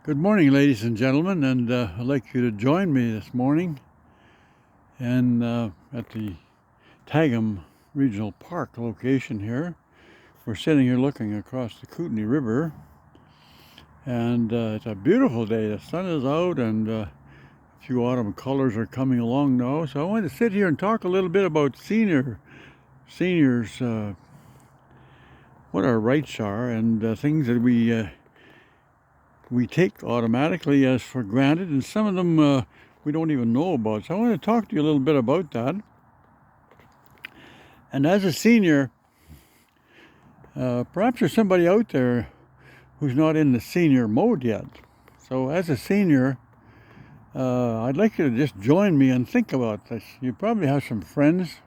Good morning, ladies and gentlemen, and I'd like you to join me this morning and at the Tagum Regional Park location here. We're sitting here looking across the Kootenai River, and it's a beautiful day. The sun is out, and a few autumn colors are coming along now. So I wanted to sit here and talk a little bit about seniors, what our rights are, and things that we take automatically as for granted, and some of them we don't even know about. So I want to talk to you a little bit about that. And as a senior, perhaps there's somebody out there who's not in the senior mode yet. So as a senior, I'd like you to just join me and think about this. You probably have some friends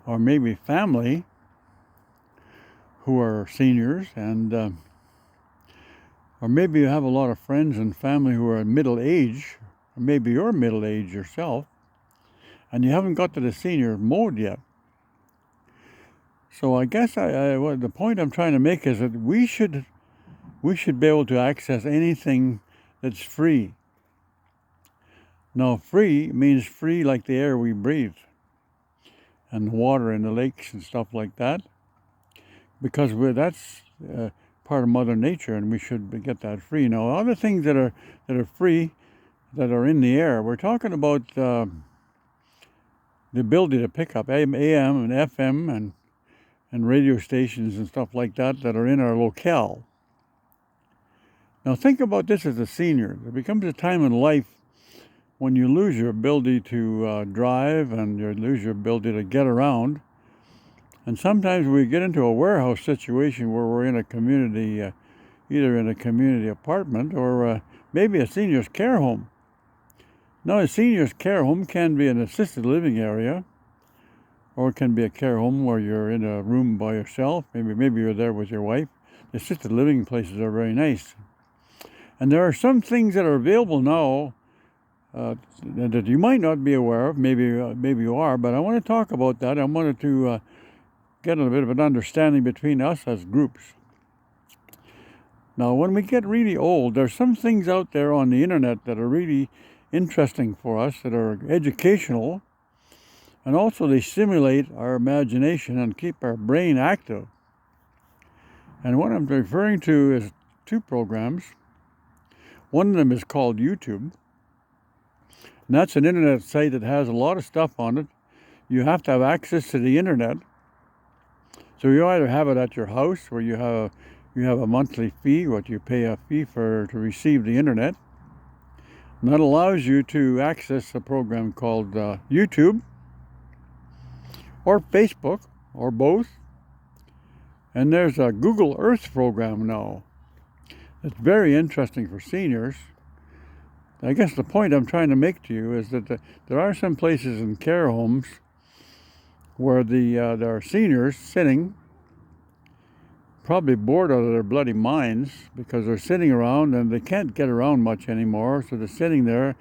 or maybe family who are seniors, and or maybe you have a lot of friends and family who are middle age, or maybe you're middle age yourself, and you haven't got to the senior mode yet. So I guess the point I'm trying to make is that we should be able to access anything that's free. Now, free means free like the air we breathe and the water in the lakes and stuff like that, because that's part of Mother Nature, and we should get that free. Now, other things that are free, that are in the air, we're talking about the ability to pick up AM and FM and radio stations and stuff like that are in our locale. Now, think about this as a senior. There becomes a time in life when you lose your ability to drive, and you lose your ability to get around. And sometimes we get into a warehouse situation where we're in a community, either in a community apartment or maybe a senior's care home. Now, a senior's care home can be an assisted living area, or it can be a care home where you're in a room by yourself. Maybe you're there with your wife. The assisted living places are very nice. And there are some things that are available now that you might not be aware of. Maybe you are, but I want to talk about that. I wanted to get a bit of an understanding between us as groups. Now, when we get really old, there's some things out there on the internet that are really interesting for us, that are educational, and also they stimulate our imagination and keep our brain active. And what I'm referring to is two programs. One of them is called YouTube, and that's an internet site that has a lot of stuff on it. You have to have access to the internet. So you either have it at your house, where you have a monthly fee, what you pay a fee to receive the internet. And that allows you to access a program called YouTube or Facebook or both. And there's a Google Earth program now. It's very interesting for seniors. I guess the point I'm trying to make to you is that there are some places in care homes where there are seniors sitting, probably bored out of their bloody minds, because they're sitting around and they can't get around much anymore. So they're sitting there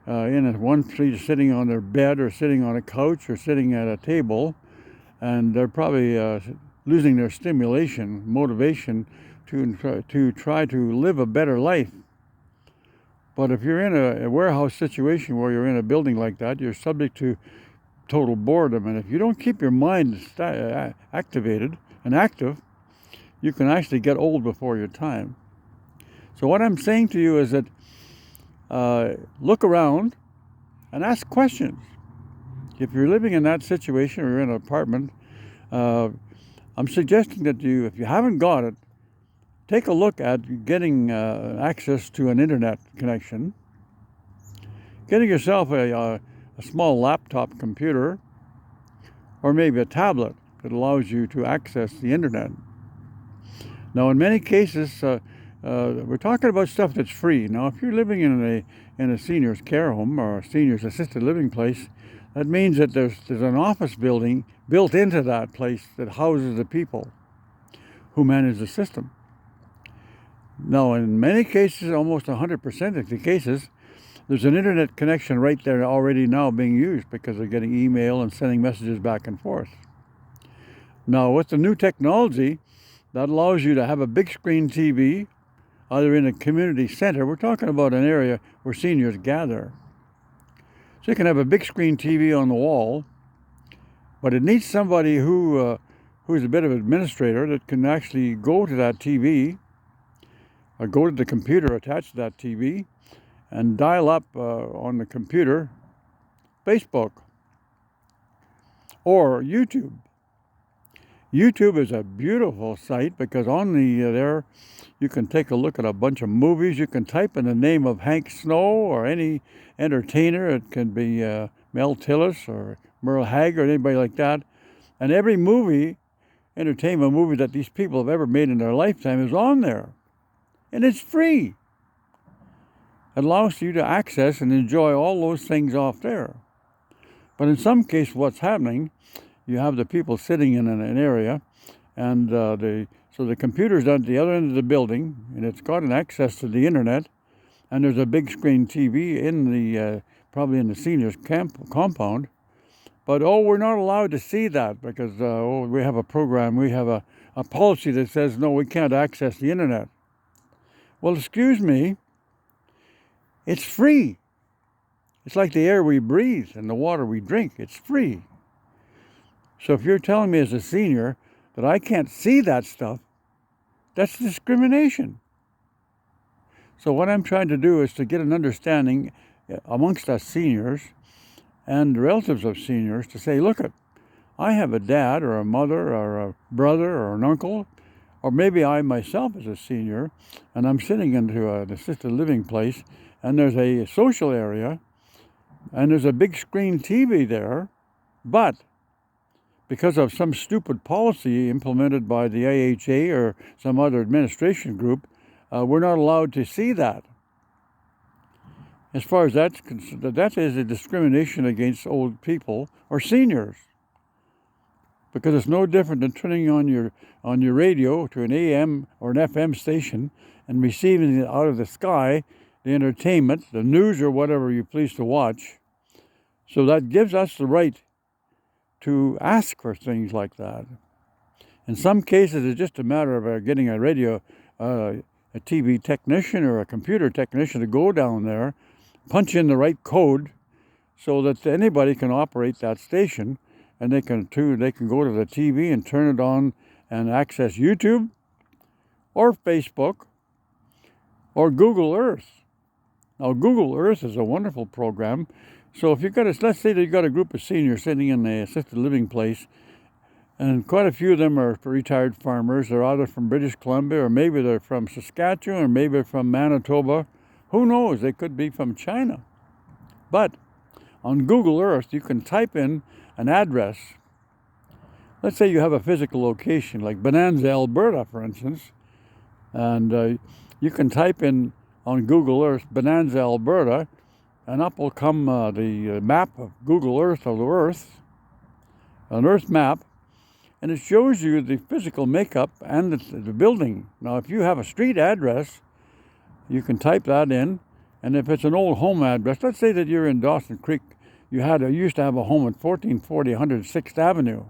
in one seat, sitting on their bed or sitting on a couch or sitting at a table, and they're probably losing their stimulation, motivation to try to live a better life. But if you're in a warehouse situation where you're in a building like that, you're subject to total boredom. And if you don't keep your mind activated and active, you can actually get old before your time. So what I'm saying to you is that look around and ask questions. If you're living in that situation or you're in an apartment, I'm suggesting that if you haven't got it, take a look at getting access to an internet connection, getting yourself a small laptop computer, or maybe a tablet that allows you to access the internet. Now, in many cases, we're talking about stuff that's free. Now, if you're living in a senior's care home or a senior's assisted living place, that means that there's an office building built into that place that houses the people who manage the system. Now, in many cases, almost 100% of the cases, there's an internet connection right there already now being used, because they're getting email and sending messages back and forth. Now, with the new technology, that allows you to have a big screen TV either in a community center. We're talking about an area where seniors gather. So you can have a big screen TV on the wall, but it needs somebody who's a bit of an administrator that can actually go to that TV or go to the computer attached to that TV and dial up on the computer Facebook or YouTube. YouTube is a beautiful site because on there you can take a look at a bunch of movies. You can type in the name of Hank Snow or any entertainer. It can be Mel Tillis or Merle Haggard or anybody like that. And every entertainment movie that these people have ever made in their lifetime is on there. And it's free. It allows you to access and enjoy all those things off there. But in some cases, what's happening, you have the people sitting in an area, and so the computer's at the other end of the building, and it's got an access to the internet, and there's a big screen TV in the probably in the seniors compound. But we're not allowed to see that because we have a program, we have a policy that says no, we can't access the internet. Well, excuse me, it's free. It's like the air we breathe and the water we drink. It's free. So if you're telling me as a senior that I can't see that stuff, that's discrimination. So what I'm trying to do is to get an understanding amongst us seniors and relatives of seniors to say, look, I have a dad or a mother or a brother or an uncle, or maybe I myself as a senior, and I'm sitting into an assisted living place, and there's a social area, and there's a big screen TV there, but because of some stupid policy implemented by the AHA or some other administration group, we're not allowed to see that. As far as that's concerned, that is a discrimination against old people or seniors, because it's no different than turning on your radio to an AM or an FM station and receiving out of the sky the entertainment, the news, or whatever you please to watch. So that gives us the right to ask for things like that. In some cases, it's just a matter of getting a radio, a TV technician or a computer technician to go down there, punch in the right code so that anybody can operate that station, and they can go to the TV and turn it on and access YouTube or Facebook or Google Earth. Now, Google Earth is a wonderful program. So if let's say that you've got a group of seniors sitting in the assisted living place, and quite a few of them are retired farmers. They're either from British Columbia, or maybe they're from Saskatchewan, or maybe they're from Manitoba. Who knows? They could be from China. But on Google Earth, you can type in an address. Let's say you have a physical location, like Bonanza, Alberta, for instance, and you can type in on Google Earth, Bonanza, Alberta, and up will come the map of Google Earth of the Earth, an Earth map, and it shows you the physical makeup and the building. Now, if you have a street address, you can type that in, and if it's an old home address, let's say that you're in Dawson Creek, you used to have a home at 1440 106th Avenue.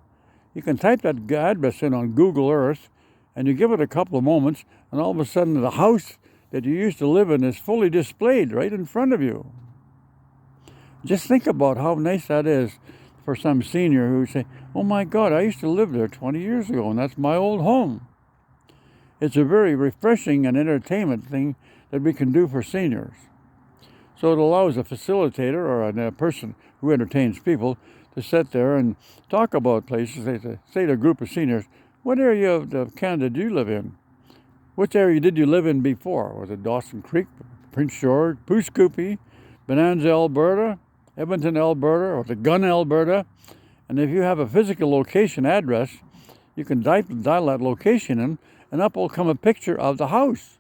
You can type that address in on Google Earth, and you give it a couple of moments, and all of a sudden the house that you used to live in is fully displayed right in front of you. Just think about how nice that is for some senior who say, oh my God, I used to live there 20 years ago, and that's my old home. It's a very refreshing and entertainment thing that we can do for seniors. So it allows a facilitator or a person who entertains people to sit there and talk about places. They say to a group of seniors, what area of Canada do you live in? Which area did you live in before? Was it Dawson Creek, Prince George, Poughkeepsie, Bonanza, Alberta, Edmonton, Alberta, or the Gun, Alberta? And if you have a physical location address, you can dial that location in, and up will come a picture of the house.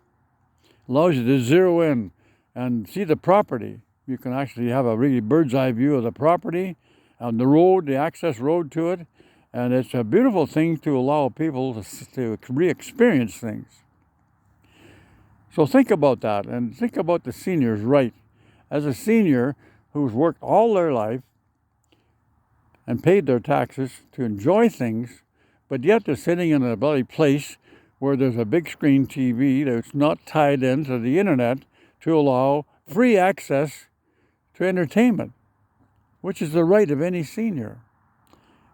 Allows you to zero in and see the property. You can actually have a really bird's eye view of the property, and the road, the access road to it, and it's a beautiful thing to allow people to re-experience things. So think about that, and think about the seniors, right? As a senior who's worked all their life and paid their taxes to enjoy things, but yet they're sitting in a bloody place where there's a big screen TV that's not tied into the internet to allow free access to entertainment, which is the right of any senior.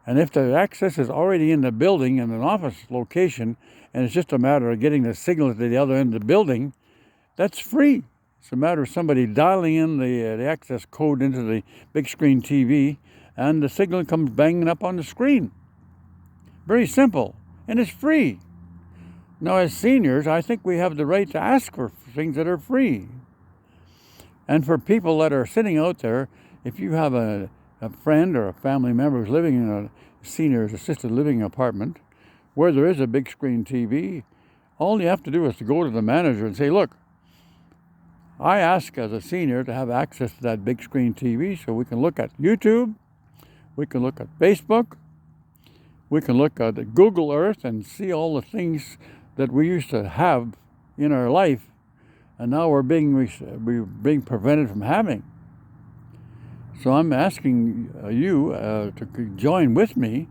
And if the access is already in the building in an office location, and it's just a matter of getting the signal to the other end of the building, that's free. It's a matter of somebody dialing in the access code into the big screen TV, and the signal comes banging up on the screen. Very simple, and it's free. Now, as seniors, I think we have the right to ask for things that are free. And for people that are sitting out there, if you have a friend or a family member who's living in a senior's assisted living apartment where there is a big screen TV, all you have to do is to go to the manager and say, look, I ask as a senior to have access to that big screen TV so we can look at YouTube, we can look at Facebook, we can look at Google Earth and see all the things that we used to have in our life, and now we're being prevented from having. So I'm asking you to join with me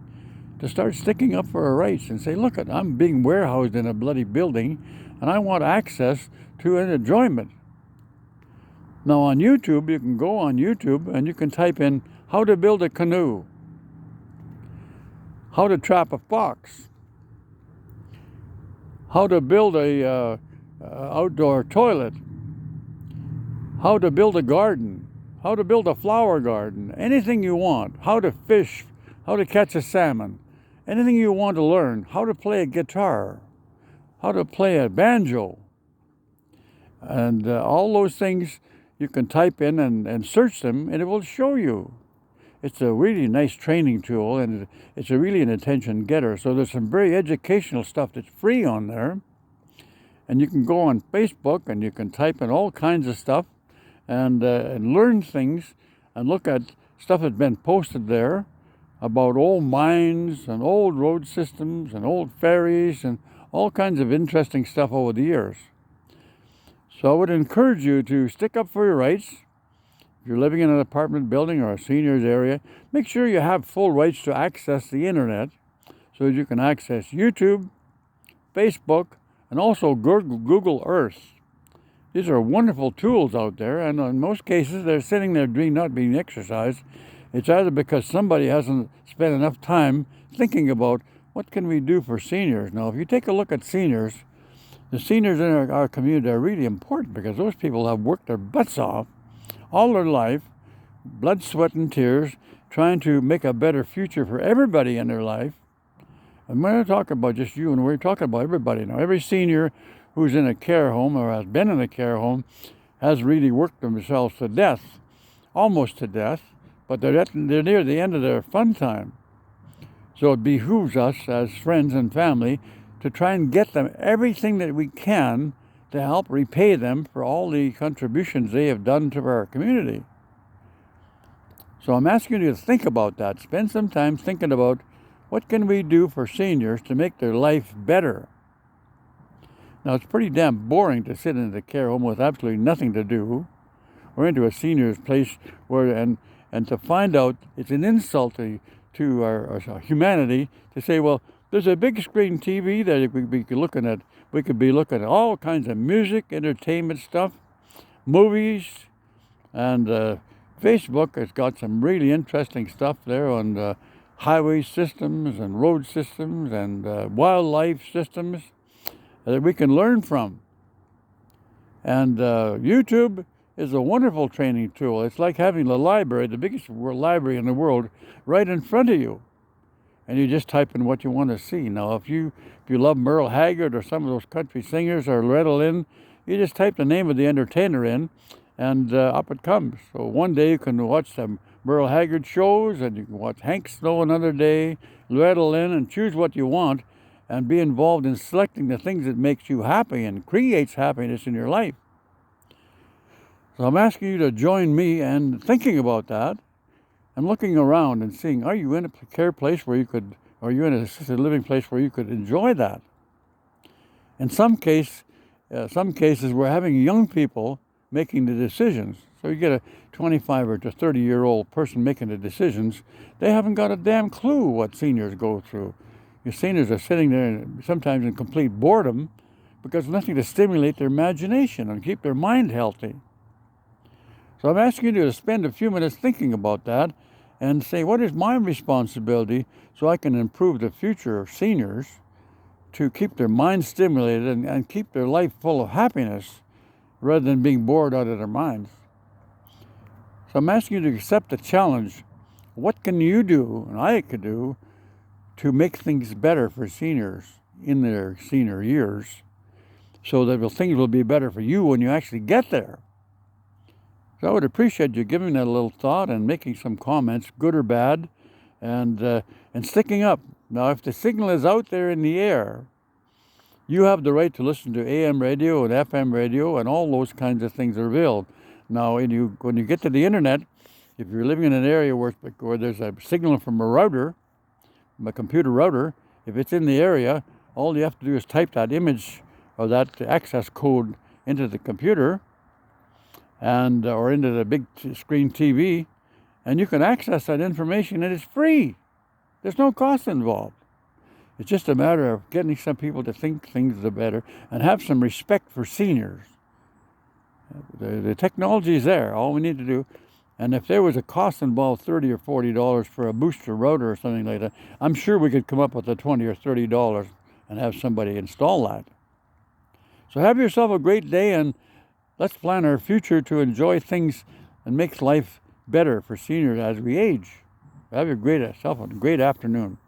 to start sticking up for our rights and say, look, I'm being warehoused in a bloody building and I want access to an enjoyment. Now on YouTube, you can go on YouTube and you can type in how to build a canoe, how to trap a fox, how to build a outdoor toilet, how to build a garden, how to build a flower garden, anything you want, how to fish, how to catch a salmon, anything you want to learn, how to play a guitar, how to play a banjo. And all those things you can type in and search them, and it will show you. It's a really nice training tool, and it's really an attention getter. So there's some very educational stuff that's free on there. And you can go on Facebook and you can type in all kinds of stuff and learn things and look at stuff that's been posted there about old mines and old road systems and old ferries and all kinds of interesting stuff over the years. So I would encourage you to stick up for your rights. If you're living in an apartment building or a seniors area, make sure you have full rights to access the internet so that you can access YouTube, Facebook, and also Google Earth. These are wonderful tools out there, and in most cases they're sitting there not being exercised. It's either because somebody hasn't spent enough time thinking about what can we do for seniors. Now, if you take a look at seniors, the seniors in our community are really important because those people have worked their butts off all their life, blood, sweat, and tears, trying to make a better future for everybody in their life. And we're not talking about just you, and we're talking about everybody now. Every senior who's in a care home or has been in a care home has really worked themselves to death, almost to death, but they're near the end of their fun time. So it behooves us as friends and family to try and get them everything that we can to help repay them for all the contributions they have done to our community. So I'm asking you to think about that. Spend some time thinking about what can we do for seniors to make their life better. Now, it's pretty damn boring to sit in the care home with absolutely nothing to do, or into a senior's place and to find out it's an insult to our humanity to say, well, there's a big screen TV that we could be looking at. We could be looking at all kinds of music, entertainment stuff, movies, and Facebook has got some really interesting stuff there on highway systems and road systems and wildlife systems that we can learn from. And YouTube is a wonderful training tool. It's like having the library, the biggest library in the world, right in front of you. And you just type in what you want to see. Now, if you love Merle Haggard or some of those country singers or Loretta Lynn, you just type the name of the entertainer in, and up it comes. So one day you can watch some Merle Haggard shows, and you can watch Hank Snow another day, Loretta Lynn, and choose what you want, and be involved in selecting the things that makes you happy and creates happiness in your life. So I'm asking you to join me in thinking about that and looking around and seeing, are you in a care place where you could, or are you in an assisted living place where you could enjoy that? In some cases, we're having young people making the decisions. So you get a 25 or to 30-year-old person making the decisions. They haven't got a damn clue what seniors go through. Your seniors are sitting there sometimes in complete boredom because nothing to stimulate their imagination and keep their mind healthy. So I'm asking you to spend a few minutes thinking about that and say, what is my responsibility so I can improve the future of seniors to keep their mind stimulated and keep their life full of happiness rather than being bored out of their minds? So I'm asking you to accept the challenge. What can you do, and I could do, to make things better for seniors in their senior years so that things will be better for you when you actually get there? So I would appreciate you giving that a little thought and making some comments, good or bad, and sticking up. Now, if the signal is out there in the air, you have the right to listen to AM radio and FM radio, and all those kinds of things are available. Now, when you get to the internet, if you're living in an area where there's a signal from a router, a computer router, if it's in the area, all you have to do is type that image or that access code into the computer and or into the big screen TV, and you can access that information, and it's free. There's no cost involved. It's just a matter of getting some people to think things are better and have some respect for seniors. The technology is there. All we need to do, and if there was a cost involved, $30 or $40 for a booster router or something like that, I'm sure we could come up with the $20 or $30 and have somebody install that. So have yourself a great day, and let's plan our future to enjoy things and make life better for seniors as we age. Have yourself a great afternoon.